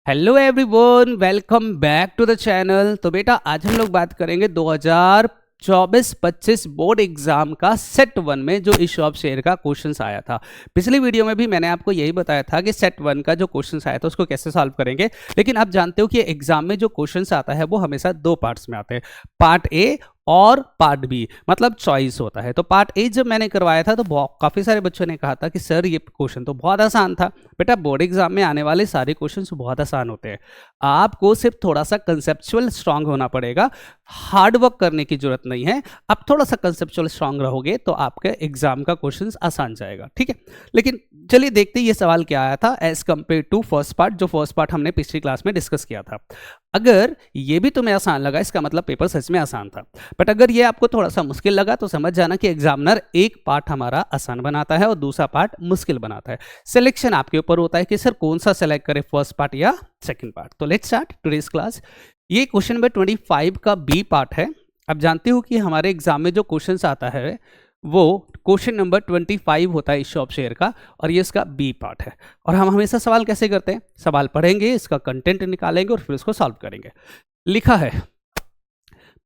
Hello everyone, welcome back to the channel. तो बेटा आज हम लोग बात करेंगे 2024-25 बोर्ड एग्जाम का सेट 1 में जो इशू ऑफ शेयर का क्वेश्चंस आया था। पिछली वीडियो में भी मैंने आपको यही बताया था कि सेट 1 का जो क्वेश्चंस आया था उसको कैसे सॉल्व करेंगे। लेकिन आप जानते हो कि एग्जाम में जो क्वेश्चंस आता है वो हमेशा दो पार्ट्स में आते हैं, पार्ट ए और पार्ट बी, मतलब चॉइस होता है। तो पार्ट ए जब मैंने करवाया था तो काफ़ी सारे बच्चों ने कहा था कि सर ये क्वेश्चन तो बहुत आसान था। बेटा बोर्ड एग्जाम में आने वाले सारे क्वेश्चन बहुत आसान होते हैं, आपको सिर्फ थोड़ा सा कंसेप्चुअल स्ट्रांग होना पड़ेगा, हार्ड वर्क करने की जरूरत नहीं है। अब थोड़ा सा कंसेप्चुअल स्ट्रांग रहोगे तो आपके एग्जाम का क्वेश्चन आसान जाएगा, ठीक है। लेकिन चलिए देखते हैं ये सवाल क्या आया था as compare to first part, जो फर्स्ट पार्ट हमने पिछली क्लास में डिस्कस किया था। अगर ये भी तुम्हें आसान लगा इसका मतलब पेपर सच में आसान था, बट अगर ये आपको थोड़ा सा मुश्किल लगा तो समझ जाना कि एग्जामिनर एक पार्ट हमारा आसान बनाता है और दूसरा पार्ट मुश्किल बनाता है। सिलेक्शन आपके ऊपर होता है कि सर कौन सा सेलेक्ट करे, फर्स्ट पार्ट या सेकंड पार्ट। तो लेट्स स्टार्ट टुडेस क्लास। ये क्वेश्चन नंबर 25 का बी पार्ट है। अब जानते हो कि हमारे एग्जाम में जो क्वेश्चन आता है वो क्वेश्चन नंबर 25 होता है इशू ऑफ शेयर का, और ये इसका बी पार्ट है। और हम हमेशा सवाल कैसे करते हैं, सवाल पढ़ेंगे, इसका कंटेंट निकालेंगे और फिर उसको सॉल्व करेंगे। लिखा है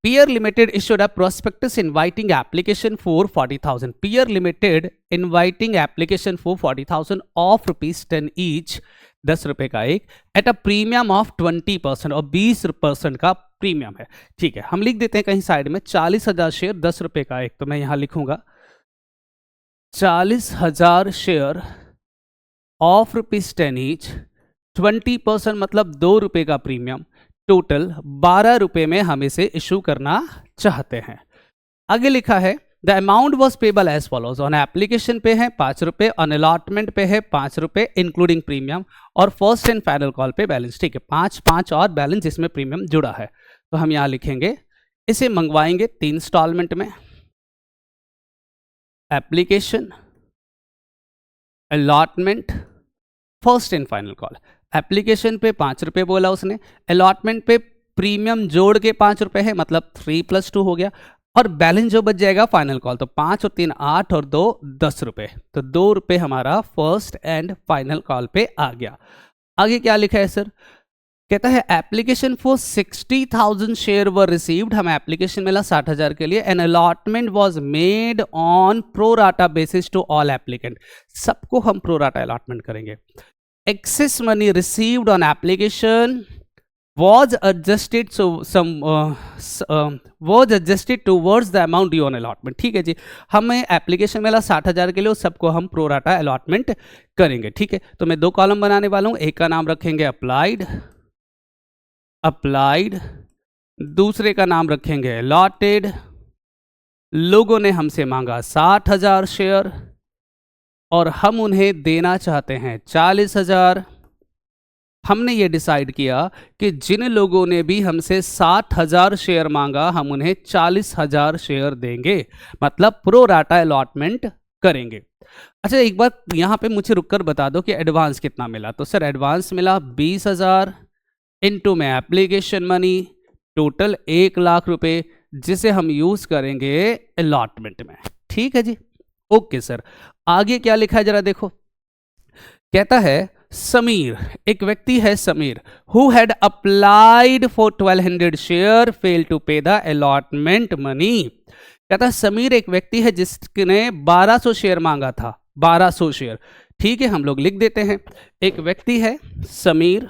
Peer Limited issued a prospectus inviting application for 40,000. Peer Limited inviting application for 40,000 of rupees 10 each, 10 रुपए का एक, एट अ प्रीमियम ऑफ 20% और 20% का प्रीमियम है। ठीक है, हम लिख देते हैं कहीं साइड में 40,000 शेयर 10 रुपए का एक, तो मैं यहां लिखूंगा 40,000 शेयर ऑफ रुपीज 10 ईच, 20% मतलब 2 रुपए का प्रीमियम, टोटल 12 रुपए में हम इसे इशू करना चाहते हैं। आगे लिखा है the amount was payable as follows. On application पे है 5 रुपए, ऑन अलॉटमेंट पे है 5 रुपए इंक्लूडिंग प्रीमियम, और फर्स्ट एंड फाइनल कॉल पे बैलेंस। ठीक है, 5 और बैलेंस जिसमें प्रीमियम जुड़ा है। तो हम यहां लिखेंगे इसे मंगवाएंगे 3 इंस्टॉलमेंट में, application, allotment, first and final call. Application पे 5 रुपए बोला उसने, अलॉटमेंट पे प्रीमियम जोड़ के 5 रुपए है, मतलब 3 + 2 हो गया, और बैलेंस जो बच जाएगा फाइनल कॉल। तो 5 और 3 8 और 2 10 रुपए, तो 2 रुपए हमारा फर्स्ट एंड फाइनल कॉल पे आ गया। आगे क्या लिखा है सर, कहता है application for 60,000 share were received. हम एप्लीकेशन मिला 60,000 के लिए, an allotment was made on pro rata basis to all applicant. सबको हम प्रो राटा अलॉटमेंट करेंगे। Excess money received on application was adjusted towards the amount due on allotment। ठीक है जी, हमें एप्लीकेशन मिला 60,000 के लिए, सबको हम प्रो राटा अलॉटमेंट करेंगे। ठीक है, तो मैं 2 कॉलम बनाने वाला हूं, एक का नाम रखेंगे अप्लाइड, दूसरे का नाम रखेंगे अलॉटेड। लोगों ने हमसे मांगा 60,000 शेयर और हम उन्हें देना चाहते हैं 40,000। हमने ये डिसाइड किया कि जिन लोगों ने भी हमसे 60,000 शेयर मांगा हम उन्हें 40,000 शेयर देंगे, मतलब प्रो राटा अलॉटमेंट करेंगे। अच्छा, एक बार यहाँ पे मुझे रुककर बता दो कि एडवांस कितना मिला। तो सर एडवांस मिला 20,000 इनटू में एप्लीकेशन मनी, टोटल 1 लाख रुपए, जिसे हम यूज करेंगे अलॉटमेंट में। ठीक है जी, ओके सर। आगे क्या लिखा है जरा देखो, कहता है समीर, एक व्यक्ति है Sameer, who had applied for 1200 share, fail to pay the allotment money. कहता है समीर एक व्यक्ति है जिसने 1200 शेयर मांगा था, 1200 शेयर। ठीक है, हम लोग लिख देते हैं एक व्यक्ति है समीर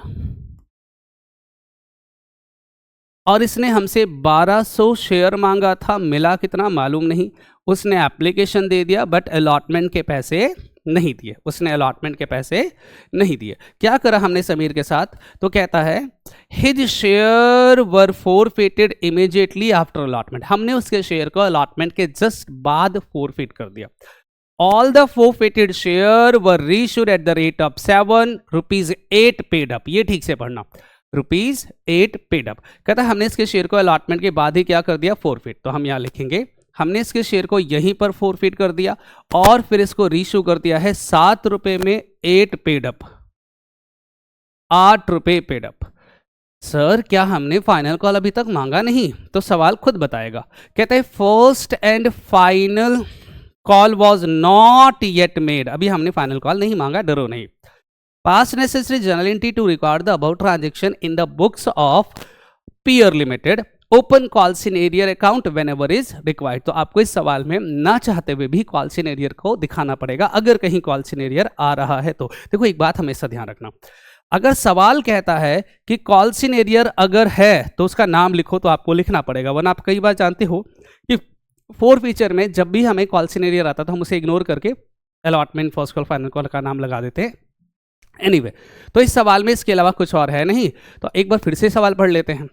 और इसने हमसे 1200 शेयर मांगा था, मिला कितना मालूम नहीं। उसने एप्लीकेशन दे दिया बट अलॉटमेंट के पैसे नहीं दिए, उसने अलॉटमेंट के पैसे नहीं दिए। क्या करा हमने समीर के साथ, तो कहता है हिज शेयर वर फोरफिटेड इमीडिएटली आफ्टर अलॉटमेंट। हमने उसके शेयर को अलॉटमेंट के जस्ट बाद फोरफिट कर दिया। All the forfeited share were reissued at the rate of 7 rupees 8 paid up. ये ठीक से पढ़ना, रुपीज 8 पेड अप। कहता है हमने इसके शेयर को अलॉटमेंट के बाद ही क्या कर दिया, फोरफिट। तो हम यहां लिखेंगे हमने इसके शेयर को यहीं पर फोरफिट कर दिया और फिर इसको रीइश्यू कर दिया है 7 रुपए में 8 पेड अप, 8 रुपए पेड अप। सर क्या हमने फाइनल कॉल अभी तक मांगा नहीं? तो सवाल खुद बताएगा। कहते हैं first and final call was not yet made. अभी हमने फाइनल कॉल नहीं मांगा, डरो नहीं। Pass necessary journal entry to record the about transaction in the books of Peer limited, open calls in arrear account whenever is required. तो आपको इस सवाल में ना चाहते हुए भी कॉल्स इन एरियर को दिखाना पड़ेगा अगर कहीं कॉल्स इन एरियर आ रहा है तो। देखो एक बात हमेशा ध्यान रखना, अगर सवाल कहता है कि कॉल्स इन एरियर अगर है तो उसका नाम लिखो तो आपको लिखना पड़ेगा, वरना आप कई बार जानते हो कि फोर फीचर में जब भी हमें कॉल्स इन एरियर आता तो हम उसे इग्नोर करके allotment, first call, final call का नाम लगा देते हैं। एनीवे, तो इस सवाल में इसके अलावा कुछ और है नहीं, तो एक बार फिर से सवाल पढ़ लेते हैं।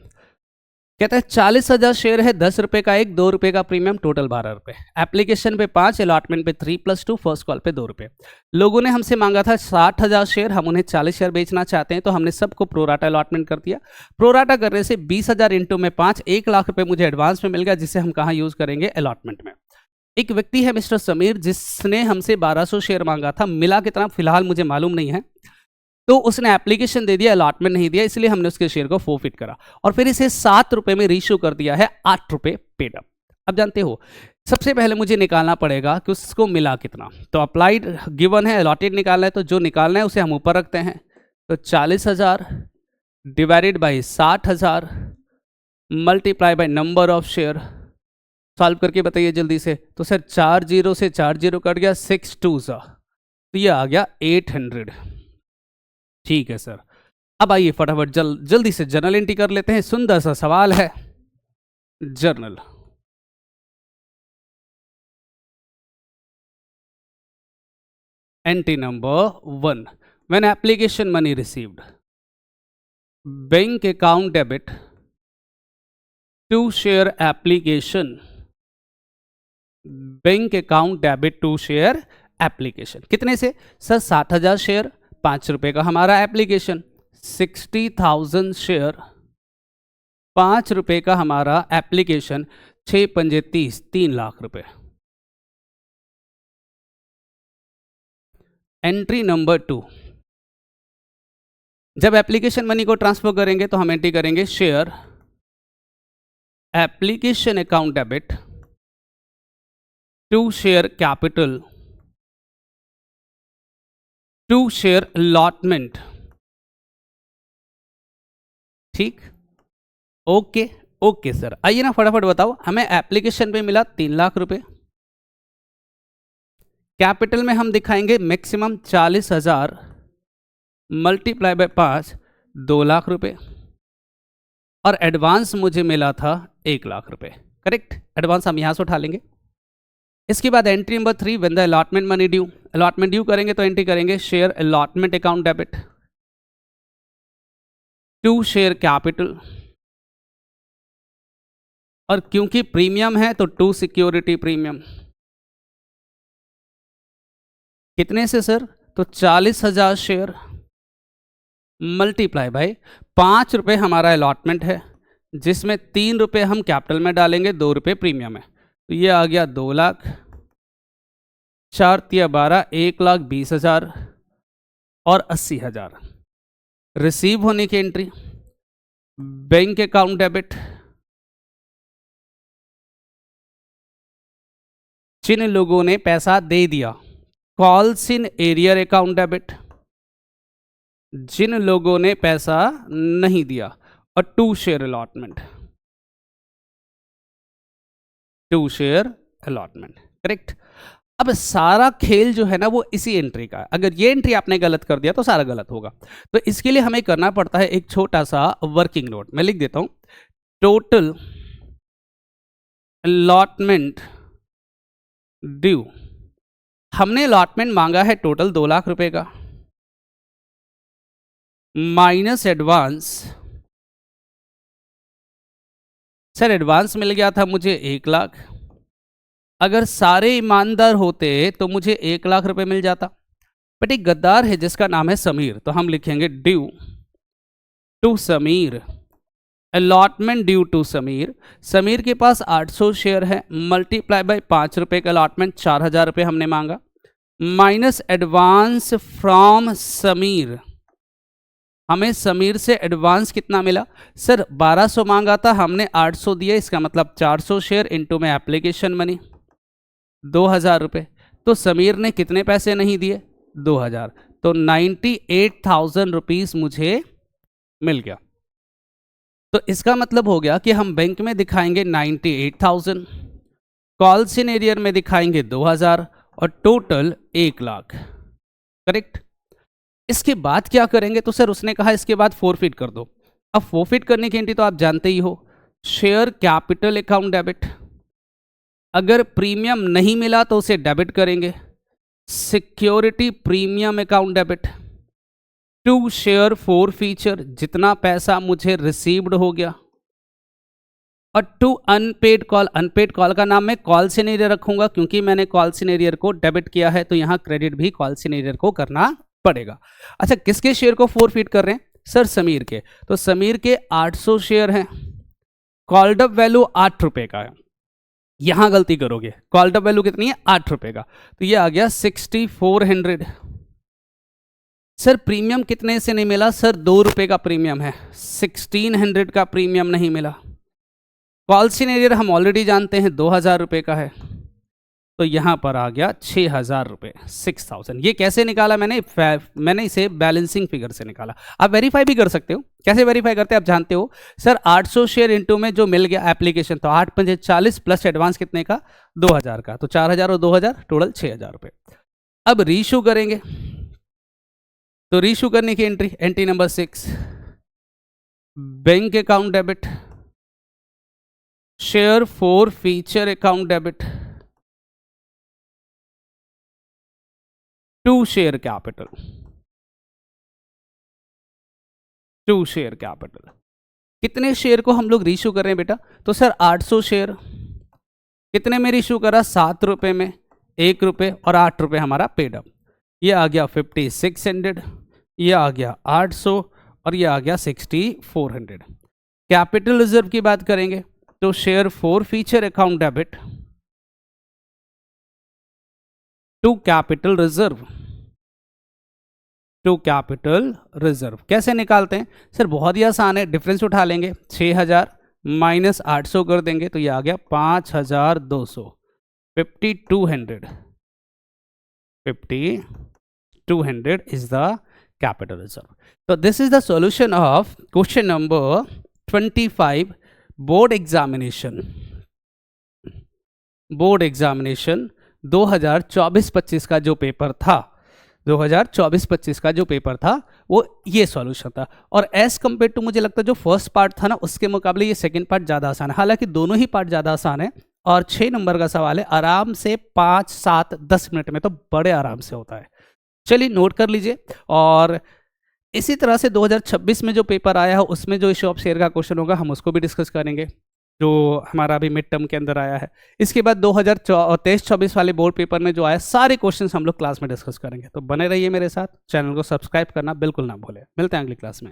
कहता है 40,000 शेयर है, 10 रुपए का एक, 2 रुपए का प्रीमियम, टोटल 12 रुपए। एप्लीकेशन पे 5, अलॉटमेंट पे 3 + 2, फर्स्ट कॉल पे 2 रुपए। लोगों ने हमसे मांगा था 60,000 शेयर, हम उन्हें 40 शेयर बेचना चाहते हैं, तो हमने सबको प्रोराटा अलॉटमेंट कर दिया। प्रोराटा करने से 20,000 इंटू में 5, 1 लाख रुपए मुझे एडवांस में मिल गया, जिसे हम कहाँ यूज करेंगे, अलॉटमेंट में। एक व्यक्ति है मिस्टर समीर, जिसने हमसे 1200 शेयर मांगा था, मिला कितना फिलहाल मुझे मालूम नहीं है, तो उसने एप्लीकेशन दे दिया, अलॉटमेंट नहीं दिया, इसलिए हमने उसके शेयर को फोरफिट करा और फिर इसे 7 रुपए में रीइश्यू कर दिया है, 8 रुपए पेड अप। अब जानते हो सबसे पहले मुझे निकालना पड़ेगा कि उसको मिला कितना, तो अप्लाइड गिवन है, अलॉटेड निकालना है, तो जो निकालना है उसे हम ऊपर रखते हैं। तो 40,000 divided by 60,000 multiply by number of share, solve करके बताइए जल्दी से। तो सर 4 0 से 4 0 कट गया, 6 2 सा, तो ये आ गया 800। ठीक है सर, अब आइए फटाफट जल्दी से जर्नल एंट्री कर लेते हैं। सुंदर सा सवाल है, journal entry number 1, when application money received, bank account debit to share application, bank account debit to share application. कितने से सर? 60,000 शेयर, 5 रुपए का हमारा एप्लीकेशन, 60,000 शेयर, 5 रुपए का हमारा एप्लीकेशन, 6 पंजे 30, 3 लाख रुपए। एंट्री नंबर 2, जब एप्लीकेशन मनी को ट्रांसफर करेंगे तो हम एंट्री करेंगे share application account debit to share capital to share allotment. ठीक, ओके ओके सर। आइए ना फटाफट बताओ, हमें एप्लीकेशन पे मिला 3 लाख रुपए, कैपिटल में हम दिखाएंगे मैक्सिमम 40,000 मल्टीप्लाई बाय 5, 2 लाख रुपए, और एडवांस मुझे मिला था 1 लाख रुपए। करेक्ट, एडवांस हम यहां से उठा लेंगे। इसके बाद entry number 3, when the allotment money due, allotment due करेंगे तो एंट्री करेंगे share allotment account debit to share capital, और क्योंकि प्रीमियम है तो टू सिक्योरिटी प्रीमियम। कितने से सर? तो 40,000 शेयर मल्टीप्लाई बाय 5 रुपए हमारा अलॉटमेंट है, जिसमें 3 रुपए हम कैपिटल में डालेंगे, 2 रुपए प्रीमियम है, तो ये आ गया 2 लाख, 4 तिया 12, 1,20,000 और 80,000। रिसीव होने की एंट्री बैंक अकाउंट डेबिट, जिन लोगों ने पैसा दे दिया, calls in arrear account debit, जिन लोगों ने पैसा नहीं दिया, और to share allotment, to share allotment. Correct. अब सारा खेल जो है ना वो इसी एंट्री का है। अगर ये एंट्री आपने गलत कर दिया तो सारा गलत होगा, तो इसके लिए हमें करना पड़ता है एक छोटा सा वर्किंग नोट। मैं लिख देता हूं, टोटल अलॉटमेंट ड्यू, हमने अलॉटमेंट मांगा है टोटल 2 लाख रुपए का, माइनस एडवांस, सर एडवांस मिल गया था मुझे 1 लाख, अगर सारे ईमानदार होते तो मुझे 1 लाख रुपए मिल जाता, बट एक गद्दार है जिसका नाम है समीर, तो हम लिखेंगे due to Sameer, allotment due to Sameer. Sameer के पास 800 शेयर है, मल्टीप्लाई बाय 5 रुपए का अलॉटमेंट, 4,000 रुपए हमने मांगा, माइनस एडवांस फ्रॉम समीर, हमें समीर से एडवांस कितना मिला? सर 1200 मांगा था, हमने 800 दिया, इसका मतलब 400 शेयर इनटू में एप्लीकेशन मनी 2,000 रुपए। तो समीर ने कितने पैसे नहीं दिए? 2,000। तो 98,000 रुपीज मुझे मिल गया। तो इसका मतलब हो गया कि हम बैंक में दिखाएंगे 98,000, कॉल सिनेरियर में दिखाएंगे 2,000 और टोटल 1 लाख। करेक्ट। इसके बाद क्या करेंगे, तो सर उसने कहा इसके बाद फोरफिट कर दो। अब फोरफिट करने की एंट्री तो आप जानते ही हो, शेयर कैपिटल अकाउंट डेबिट। अगर प्रीमियम नहीं मिला तो उसे डेबिट करेंगे। Security premium account debit. To share forfeiture, जितना पैसा मुझे रिसीव्ड हो गया। और to unpaid call, unpaid call का नाम मैं कॉल सिनेरियर रखूंगा क्योंकि मैंने कॉल सिनेरियर को डेबिट किया है, तो यहां क्रेडिट भी कॉल सिनेरियर को करना पड़ेगा। अच्छा, किसके शेयर को फोरफिट कर रहे हैं, सर समीर के। तो समीर के 800 शेयर हैं, कॉल्ड अप वैल्यू 8 रुपए का है। यहां गलती करोगे, कॉल्ड अप वैल्यू कितनी है, 8 रुपए का, तो ये आ गया 6400। सर प्रीमियम कितने से नहीं मिला, सर 2 रुपए का प्रीमियम है, 1600 का प्रीमियम नहीं मिला। कॉल सिनेरियर हम ऑलरेडी जानते हैं 2000 रुपए का है, तो यहां पर आ गया 6000 रुपए, 6000। ये कैसे निकाला मैंने इसे बैलेंसिंग फिगर से निकाला। आप वेरीफाई भी कर सकते हो, कैसे वेरीफाई करते हैं आप जानते हो, सर 800 शेयर इंटू में जो मिल गया एप्लीकेशन, तो 8 पंजे 40 प्लस एडवांस कितने का, 2000 का, तो 4000 और 2000 टोटल 6000 रुपए। अब रीशू करेंगे, तो रीशू करने की entry number 6, bank account debit, share forfeiture account debit, to share capital, to share capital. कितने शेयर को हम लोग रीशू कर रहे हैं बेटा, तो सर 800 शेयर, कितने में रीशू करा, 7 रुपए में, 1 रुपए और 8 रुपए हमारा पेड अप। ये आ गया 5600, ये आ गया 800 और ये आ गया 6400। कैपिटल रिजर्व की बात करेंगे तो share forfeiture account debit to capital reserve, to capital reserve कैसे निकालते हैं, सर बहुत ही आसान है, डिफरेंस उठा लेंगे, 6000 माइनस 800 कर देंगे, तो ये आ गया 5200, 5200 इज द कैपिटल रिजर्व। तो this is the solution of question number 25 board examination 2024-25 का जो पेपर था, 2024-25 का जो पेपर था वो ये सॉल्यूशन था। और एज कम्पेयर टू मुझे लगता है जो फर्स्ट पार्ट था ना, उसके मुकाबले ये सेकंड पार्ट ज़्यादा आसान है। हालांकि दोनों ही पार्ट ज़्यादा आसान है, और 6 नंबर का सवाल है, आराम से 5, 7, 10 मिनट में तो बड़े आराम से होता है। चलिए नोट कर लीजिए। और इसी तरह से 2026 में जो पेपर आया है उसमें जो इशू ऑफ शेयर का क्वेश्चन होगा हम उसको भी डिस्कस करेंगे, जो हमारा अभी मिड टर्म के अंदर आया है। इसके बाद 2023-24 वाले बोर्ड पेपर में जो आया सारे क्वेश्चंस हम लोग क्लास में डिस्कस करेंगे। तो बने रहिए मेरे साथ, चैनल को सब्सक्राइब करना बिल्कुल ना भूलें। मिलते हैं अगली क्लास में।